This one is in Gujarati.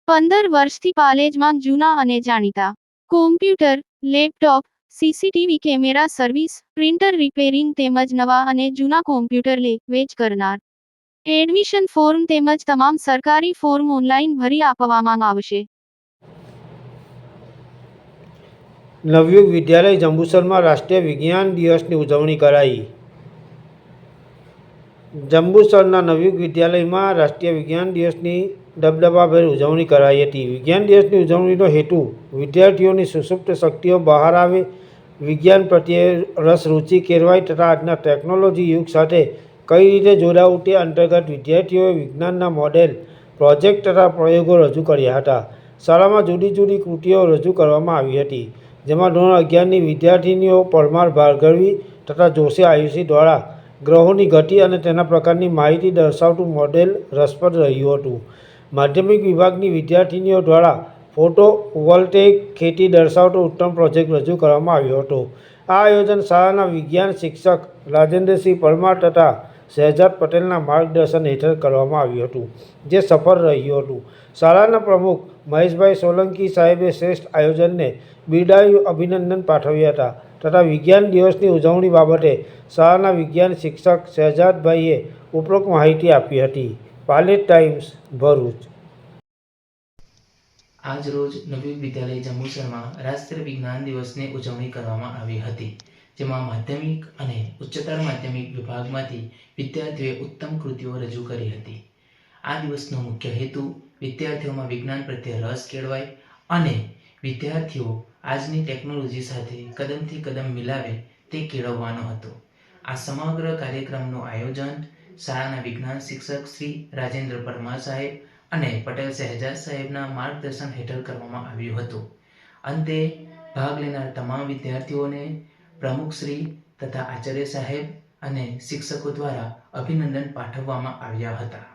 15 વર્ષથી પાલેજમાં જૂના અને જાણીતા computer, laptop, CCTV camera service, printer repairing તેમજ નવા અને જૂના કોમ્પ્યુટર લે વેચ કરનાર. એડમિશન ફોર્મ તેમજ તમામ સરકારી ફોર્મ ઓનલાઈન ભરી આપવામાં આવશે. નવયુગ વિદ્યાલય જંબુસરમાં રાષ્ટ્રીય વિજ્ઞાન દિવસની ઉજવણી કરાઈ. જંબુસરના નવયુગ વિદ્યાલયમાં રાષ્ટ્રીય વિજ્ઞાન દિવસની દબદબાભેર ઉજવણી કરાઈ હતી. વિજ્ઞાન દિવસની ઉજવણીનો હેતુ વિદ્યાર્થીઓની સુષુપ્ત શક્તિઓ બહાર આવે, વિજ્ઞાન પ્રત્યે રસ રુચિ કેળવાય તથા આજના ટેકનોલોજી યુગ સાથે કઈ રીતે જોડાવું તે અંતર્ગત વિદ્યાર્થીઓએ વિજ્ઞાનના મોડેલ, પ્રોજેક્ટ તથા પ્રયોગો રજૂ કર્યા હતા. શાળામાં જુદી જુદી કૃતિઓ રજૂ કરવામાં આવી હતી, જેમાં ધોરણ 11ની વિદ્યાર્થીનીઓ પરમાર ભાર્ગવી તથા જોશી આયુષી દ્વારા ગ્રહોની ગતિ અને તેના પ્રકારની માહિતી દર્શાવતું મોડેલ રસપ્રદ રહ્યું હતું. માધ્યમિક વિભાગની વિદ્યાર્થીનીઓ દ્વારા ફોટોવોલ્ટેઇક ખેતી દર્શાવતો ઉત્તમ પ્રોજેક્ટ રજૂ કરવામાં આવ્યો હતો. આ આયોજન શાળાના વિજ્ઞાન શિક્ષક રાજેન્દ્રસિંહ પરમાર તથા શહેજાદ પટેલના માર્ગદર્શન હેઠળ કરવામાં આવ્યું હતું, જે સફળ રહ્યું હતું. શાળાના પ્રમુખ મહેશભાઈ સોલંકી સાહેબે શ્રેષ્ઠ આયોજનને બિરદાવી અભિનંદન પાઠવ્યા હતા તથા વિજ્ઞાન દિવસની ઉજવણી બાબતે શાળાના વિજ્ઞાન શિક્ષક શહેજાદભાઈએ ઉપરોક્ત માહિતી આપી હતી. પાલેજ ટાઈમ્સ, ભરૂચ. આજ રોજ નવયુગ વિદ્યાલય જંબુસરમાં રાષ્ટ્રીય વિજ્ઞાન દિવસની ઉજવણી કરવામાં આવી હતી, જેમાં માધ્યમિક અને ઉચ્ચતર માધ્યમિક વિભાગમાંથી વિદ્યાર્થીઓએ ઉત્તમ કૃતિઓ રજૂ કરી હતી. આ દિવસનો મુખ્ય હેતુ વિદ્યાર્થીઓમાં વિજ્ઞાન પ્રત્યે રસ કેળવાય અને વિદ્યાર્થીઓ આજની ટેકનોલોજી સાથે કદમથી કદમ મિલાવે તે કેળવવાનો હતો. આ સમગ્ર કાર્યક્રમનું આયોજન શાળાના વિજ્ઞાન શિક્ષક શ્રી રાજેન્દ્ર પરમાર સાહેબ અને પટેલ શહેજાદ સાહેબના માર્ગદર્શન હેઠળ કરવામાં આવ્યું હતું. અંતે ભાગ લેનાર તમામ વિદ્યાર્થીઓને પ્રમુખશ્રી તથા આચાર્ય સાહેબ અને શિક્ષકો દ્વારા અભિનંદન પાઠવવામાં આવ્યા હતા.